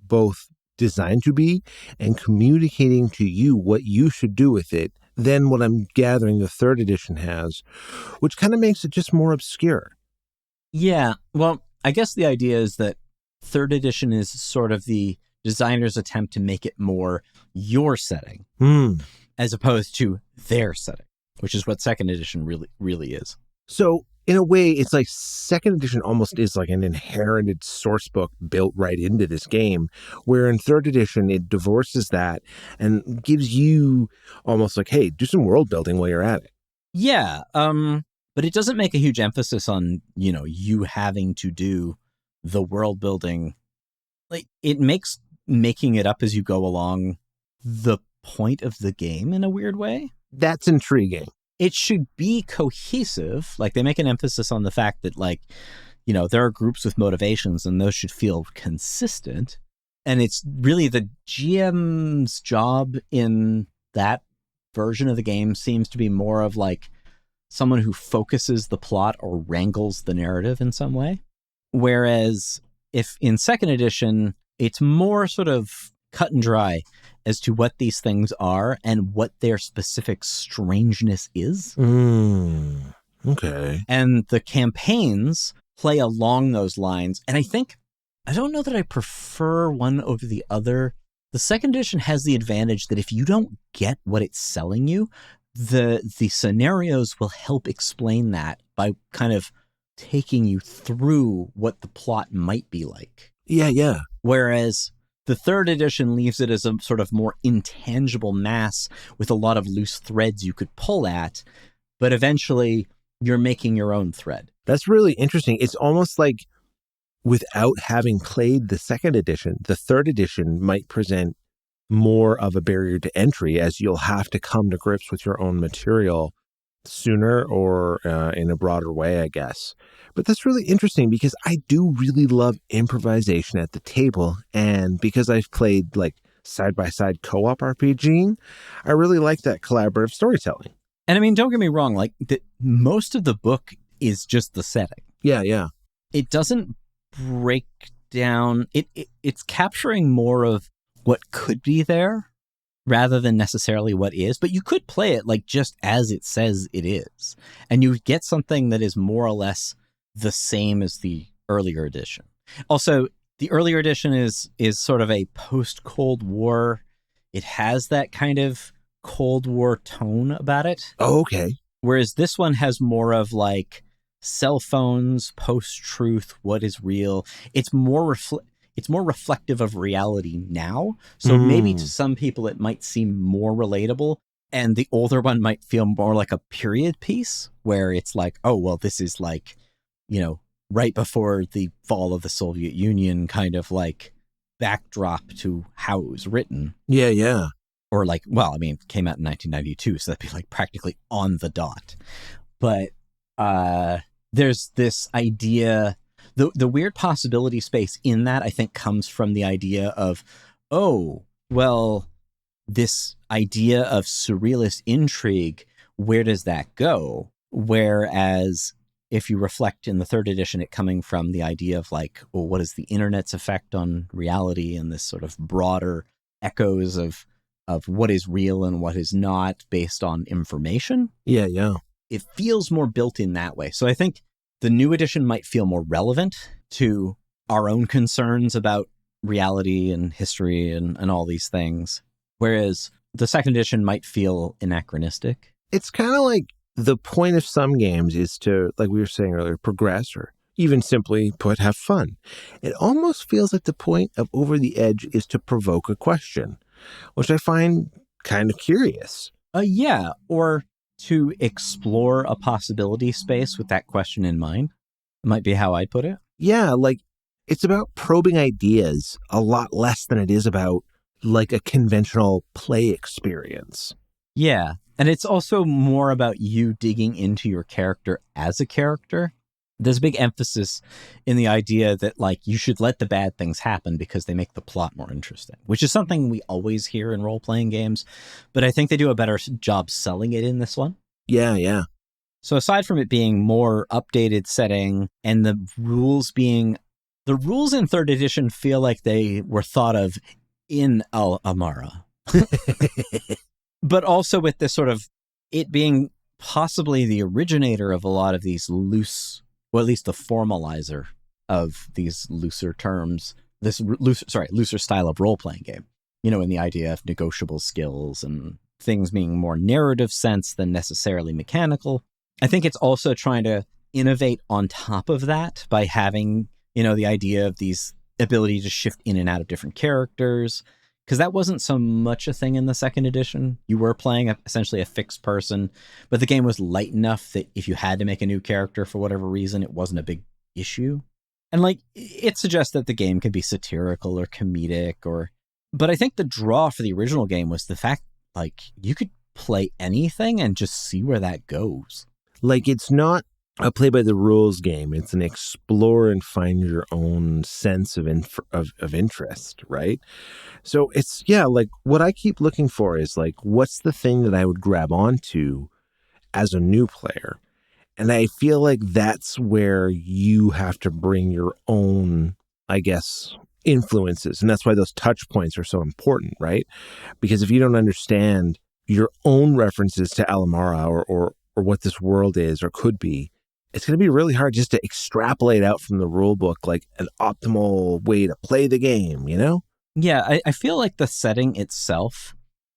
both designed to be and communicating to you what you should do with it than what I'm gathering the third edition has, which kind of makes it just more obscure. Yeah, well, I guess the idea is that third edition is sort of the designer's attempt to make it more your setting as opposed to their setting, which is what second edition really is. So in a way, it's like second edition almost is like an inherited source book built right into this game, where in third edition, it divorces that and gives you almost like, hey, do some world building while you're at it. Yeah, but it doesn't make a huge emphasis on, you having to do the world building. Like, it makes making it up as you go along the point of the game in a weird way. That's intriguing. It should be cohesive. Like, they make an emphasis on the fact that, there are groups with motivations and those should feel consistent. And it's really the GM's job in that version of the game seems to be more of like someone who focuses the plot or wrangles the narrative in some way. Whereas if in second edition, it's more sort of cut and dry as to what these things are and what their specific strangeness is. Okay. And the campaigns play along those lines. And I don't know that I prefer one over the other. The second edition has the advantage that if you don't get what it's selling you, the scenarios will help explain that by kind of taking you through what the plot might be like. Yeah. Whereas the third edition leaves it as a sort of more intangible mass with a lot of loose threads you could pull at, but eventually you're making your own thread. That's really interesting. It's almost like without having played the second edition, the third edition might present more of a barrier to entry, as you'll have to come to grips with your own material sooner or in a broader way, I guess. But that's really interesting because I do really love improvisation at the table. And because I've played like side-by-side co-op RPGing, I really like that collaborative storytelling. And I mean, don't get me wrong, like most of the book is just the setting. Yeah. It doesn't break down. It's capturing more of what could be there rather than necessarily what is, but you could play it like just as it says it is. And you get something that is more or less the same as the earlier edition. Also, the earlier edition is sort of a post-Cold War. It has that kind of Cold War tone about it. Oh, okay. Whereas this one has more of like cell phones, post-truth, what is real. It's more reflective of reality now. So maybe to some people it might seem more relatable. And the older one might feel more like a period piece where it's like, oh, well, this is like, right before the fall of the Soviet Union kind of like backdrop to how it was written. Yeah. Or like, well, I mean, it came out in 1992, so that'd be like practically on the dot. But there's this idea, the weird possibility space in that, I think, comes from the idea of, oh, well, this idea of surrealist intrigue, where does that go? Whereas if you reflect in the third edition, it coming from the idea of like, well, what is the internet's effect on reality and this sort of broader echoes of what is real and what is not based on information. Yeah. It feels more built in that way. So I think the new edition might feel more relevant to our own concerns about reality and history and all these things. Whereas the second edition might feel anachronistic. It's kind of like the point of some games is to, like we were saying earlier, progress or even simply put, have fun. It almost feels like the point of Over the Edge is to provoke a question, which I find kind of curious. Yeah, or to explore a possibility space with that question in mind. Might be how I'd put it. Yeah, like it's about probing ideas a lot less than it is about like a conventional play experience. Yeah, and it's also more about you digging into your character as a character. There's a big emphasis in the idea that like you should let the bad things happen because they make the plot more interesting, which is something we always hear in role-playing games, but I think they do a better job selling it in this one. Yeah. So aside from it being more updated setting and the rules in third edition feel like they were thought of in Amarja. But also with this sort of it being possibly the originator of a lot of these loose, or at least the formalizer of these looser terms, this looser style of role-playing game, in the idea of negotiable skills and things being more narrative sense than necessarily mechanical. I think it's also trying to innovate on top of that by having, the idea of these ability to shift in and out of different characters, because that wasn't so much a thing in the second edition. You were playing essentially a fixed person, but the game was light enough that if you had to make a new character for whatever reason, it wasn't a big issue. And it suggests that the game can be satirical or comedic, but I think the draw for the original game was the fact, you could play anything and just see where that goes. It's not a play by the rules game. It's an explore and find your own sense of interest, right? So it's, what I keep looking for is what's the thing that I would grab onto as a new player? And I feel like that's where you have to bring your own, I guess, influences. And that's why those touch points are so important, right? Because if you don't understand your own references to Amarja or what this world is or could be, it's going to be really hard just to extrapolate out from the rule book an optimal way to play the game, Yeah, I feel like the setting itself,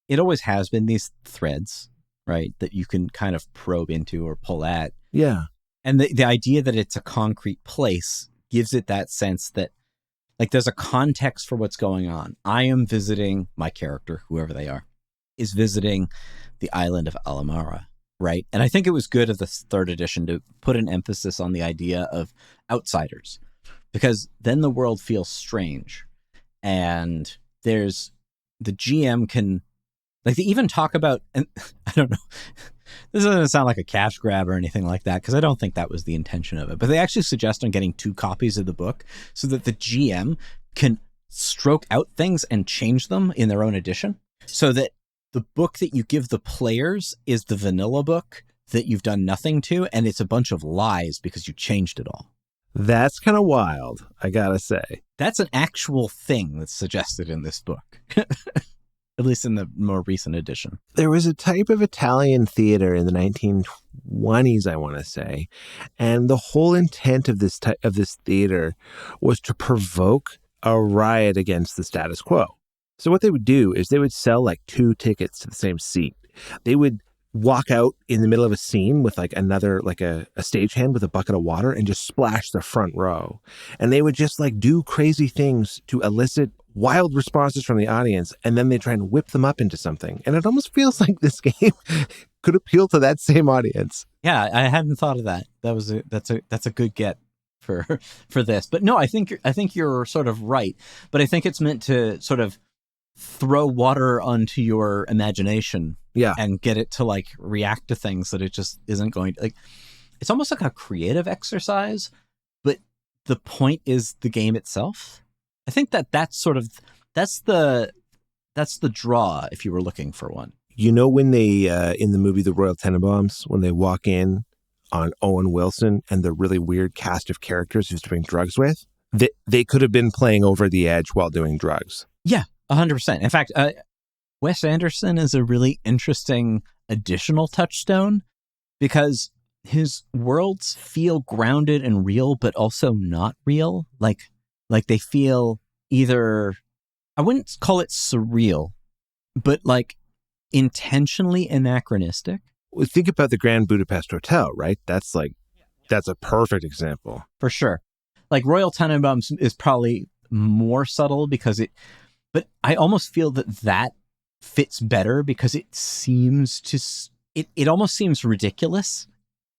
it always has been these threads, right, that you can kind of probe into or pull at. Yeah. And the idea that it's a concrete place gives it that sense that there's a context for what's going on. I am visiting, my character, whoever they are, is visiting the island of Amarja, right? And I think it was good of the third edition to put an emphasis on the idea of outsiders, because then the world feels strange. And the GM can, they even talk about, and I don't know, this doesn't sound like a cash grab or anything like that, because I don't think that was the intention of it, but they actually suggest on getting 2 copies of the book so that the GM can stroke out things and change them in their own edition, so that the book that you give the players is the vanilla book that you've done nothing to, and it's a bunch of lies because you changed it all. That's kind of wild, I gotta say. That's an actual thing that's suggested in this book. At least in the more recent edition. There was a type of Italian theater in the 1920s, I want to say, and the whole intent of this theater was to provoke a riot against the status quo. So what they would do is they would sell 2 tickets to the same seat. They would walk out in the middle of a scene with another a stagehand with a bucket of water and just splash the front row. And they would just do crazy things to elicit wild responses from the audience, and then they try and whip them up into something. And it almost feels like this game could appeal to that same audience. Yeah, I hadn't thought of that. That's a good get for this. But no, I think you're sort of right. But I think it's meant to sort of throw water onto your imagination. Yeah. And get it to react to things that it just isn't going to it's almost like a creative exercise, but the point is the game itself. I think that's the draw if you were looking for one. When they in the movie The Royal Tenenbaums, when they walk in on Owen Wilson and the really weird cast of characters he's doing drugs with, they could have been playing Over the Edge while doing drugs. Yeah, 100%. In fact, Wes Anderson is a really interesting additional touchstone because his worlds feel grounded and real, but also not real. Like they feel either, I wouldn't call it surreal, but intentionally anachronistic. Well, think about the Grand Budapest Hotel, right? That's a perfect example. For sure. Royal Tenenbaums is probably more subtle but I almost feel that fits better because it seems it almost seems ridiculous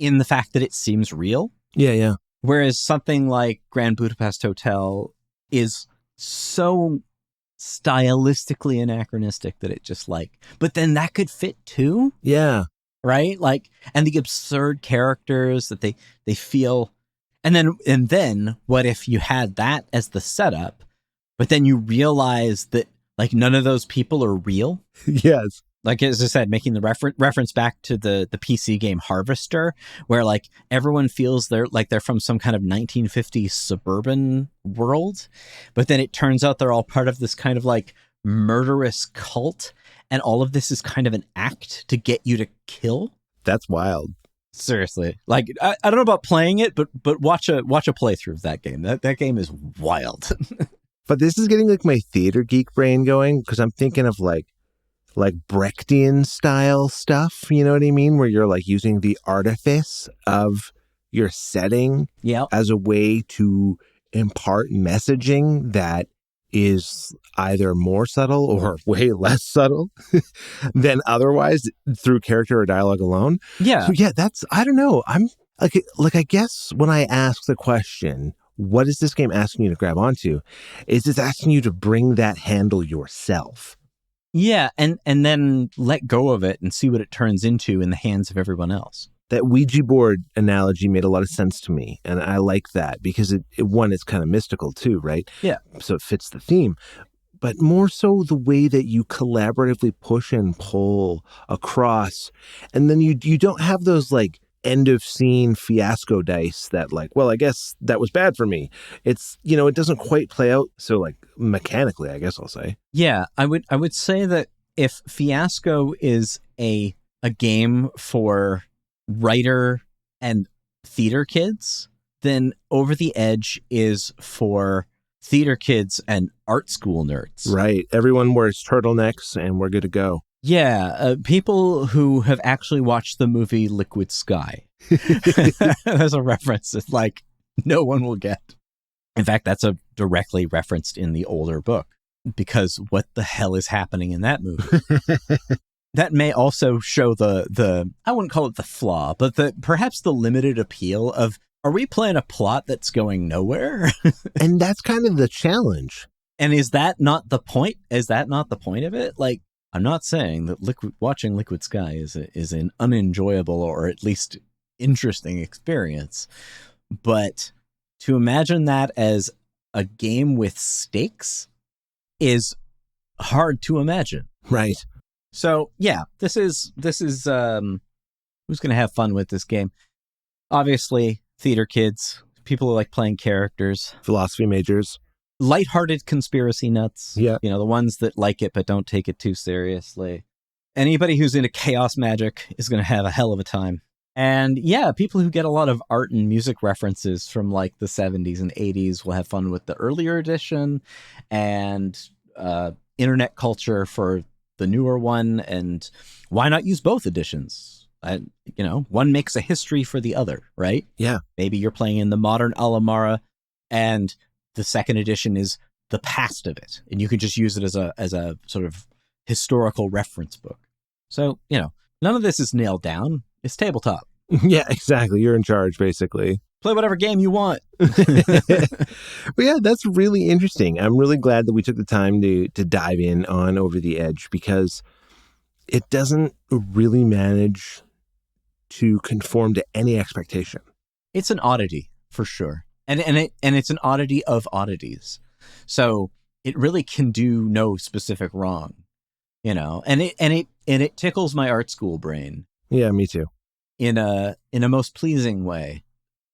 in the fact that it seems real. Yeah. Whereas something like Grand Budapest Hotel is so stylistically anachronistic that it just but then that could fit too. Yeah. Right? And the absurd characters that they feel. And then what if you had that as the setup, but then you realize that none of those people are real? Yes. As I said, making the reference back to the PC game Harvester, where everyone feels they're from some kind of 1950s suburban world, but then it turns out they're all part of this kind of murderous cult, and all of this is kind of an act to get you to kill. That's wild. Seriously. Like, I don't know about playing it, but watch a playthrough of that game. That game is wild. But this is getting like my theater geek brain going, because I'm thinking of like Brechtian style stuff, you know what I mean? Where you're like using the artifice of your setting as a way to impart messaging that is either more subtle or way less subtle than otherwise through character or dialogue alone. Yeah. So yeah, that's, I don't know. I'm like, I guess when I ask the question, what is this game asking you to grab onto? Is it asking you to bring that handle yourself? Yeah. And then let go of it and see what it turns into in the hands of everyone else. That Ouija board analogy made a lot of sense to me. And I like that because it's kind of mystical too, right? Yeah. So it fits the theme. But more so the way that you collaboratively push and pull across. And then you don't have those like end of scene fiasco dice that like, well, I guess that was bad for me. It's, it doesn't quite play out so like mechanically, I guess I'll say. Yeah, I would say that if Fiasco is a game for writer and theater kids, then Over the Edge is for theater kids and art school nerds. Right. Everyone wears turtlenecks and we're good to go. Yeah. People who have actually watched the movie Liquid Sky. That's a reference that like no one will get. In fact, that's directly referenced in the older book, because what the hell is happening in that movie? That may also show the I wouldn't call it the flaw, but perhaps the limited appeal of, are we playing a plot that's going nowhere? And that's kind of the challenge. And is that not the point? Is that not the point of it? Like, I'm not saying that watching Liquid Sky is an unenjoyable or at least interesting experience, but to imagine that as a game with stakes is hard to imagine. Right. So yeah, this is who's going to have fun with this game? Obviously, theater kids, people who like playing characters, philosophy majors, lighthearted conspiracy nuts. Yeah, the ones that like it but don't take it too seriously. Anybody who's into chaos magic is going to have a hell of a time. And yeah, people who get a lot of art and music references from like the 70s and 80s will have fun with the earlier edition, and internet culture for the newer one. And why not use both editions? One makes a history for the other, right? Yeah. Maybe you're playing in the modern Amarja and the second edition is the past of it, and you can just use it as a sort of historical reference book. So, none of this is nailed down. It's tabletop. Yeah, exactly. You're in charge, basically. Play whatever game you want. But yeah, that's really interesting. I'm really glad that we took the time to dive in on Over the Edge, because it doesn't really manage to conform to any expectation. It's an oddity, for sure. And it's an oddity of oddities. So it really can do no specific wrong, and it tickles my art school brain. Yeah, me too. In a most pleasing way.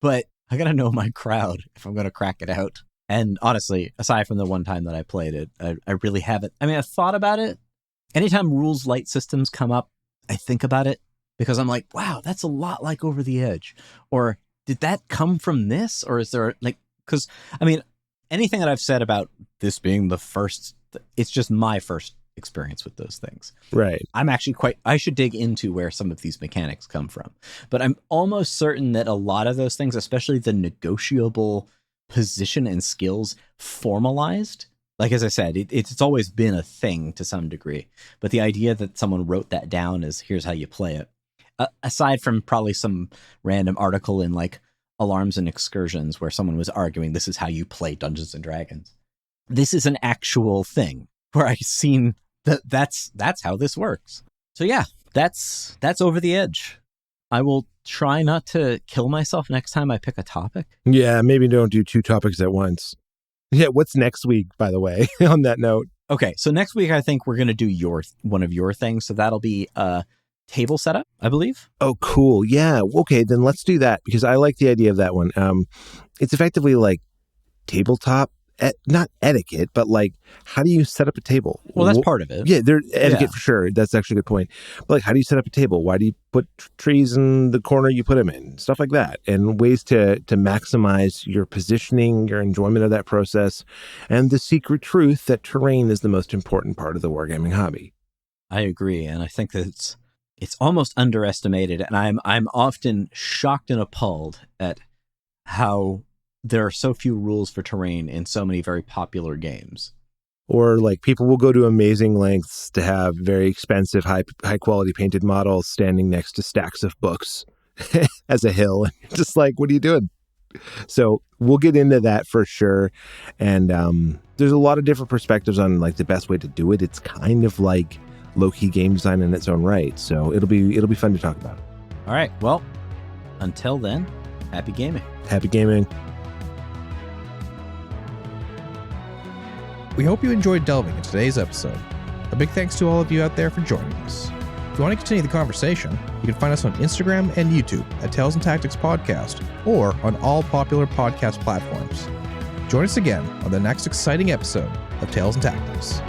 But I got to know my crowd if I'm going to crack it out. And honestly, aside from the one time that I played it, I really haven't. I mean, I've thought about it. Anytime rules light systems come up, I think about it, because I'm like, wow, that's a lot like Over the Edge. Or did that come from this? Or is there because I mean, anything that I've said about this being the first, it's just my first experience with those things. Right. I'm actually I should dig into where some of these mechanics come from. But I'm almost certain that a lot of those things, especially the negotiable position and skills, formalized. Like, as I said, it's always been a thing to some degree. But the idea that someone wrote that down as here's how you play it, aside from probably some random article in like Alarms and Excursions where someone was arguing this is how you play Dungeons and Dragons. This is an actual thing where I've seen that's how this works. So yeah, that's Over the Edge. I will try not to kill myself next time I pick a topic. Yeah, maybe don't do two topics at once. Yeah, what's next week, by the way, on that note? Okay, so next week I think we're going to do one of your things. So that'll be table setup, I believe. Oh, cool. Yeah. Okay, then let's do that, because I like the idea of that one. It's effectively like tabletop not etiquette, but like, how do you set up a table? Well, that's part of it. Yeah, there's etiquette for sure. That's actually a good point. But like, how do you set up a table? Why do you put trees in the corner you put them in? Stuff like that. And ways to maximize your positioning, your enjoyment of that process, and the secret truth that terrain is the most important part of the wargaming hobby. I agree. And I think that it's almost underestimated. And I'm often shocked and appalled at how there are so few rules for terrain in so many very popular games. Or like people will go to amazing lengths to have very expensive, high quality painted models standing next to stacks of books as a hill. Just like, what are you doing? So we'll get into that for sure. And there's a lot of different perspectives on like the best way to do it. It's kind of like low-key game design in its own right. So it'll be fun to talk about. All right. Well, until then, happy gaming. Happy gaming. We hope you enjoyed delving into today's episode. A big thanks to all of you out there for joining us. If you want to continue the conversation, you can find us on Instagram and YouTube at Tales and Tactics Podcast, or on all popular podcast platforms. Join us again on the next exciting episode of Tales and Tactics.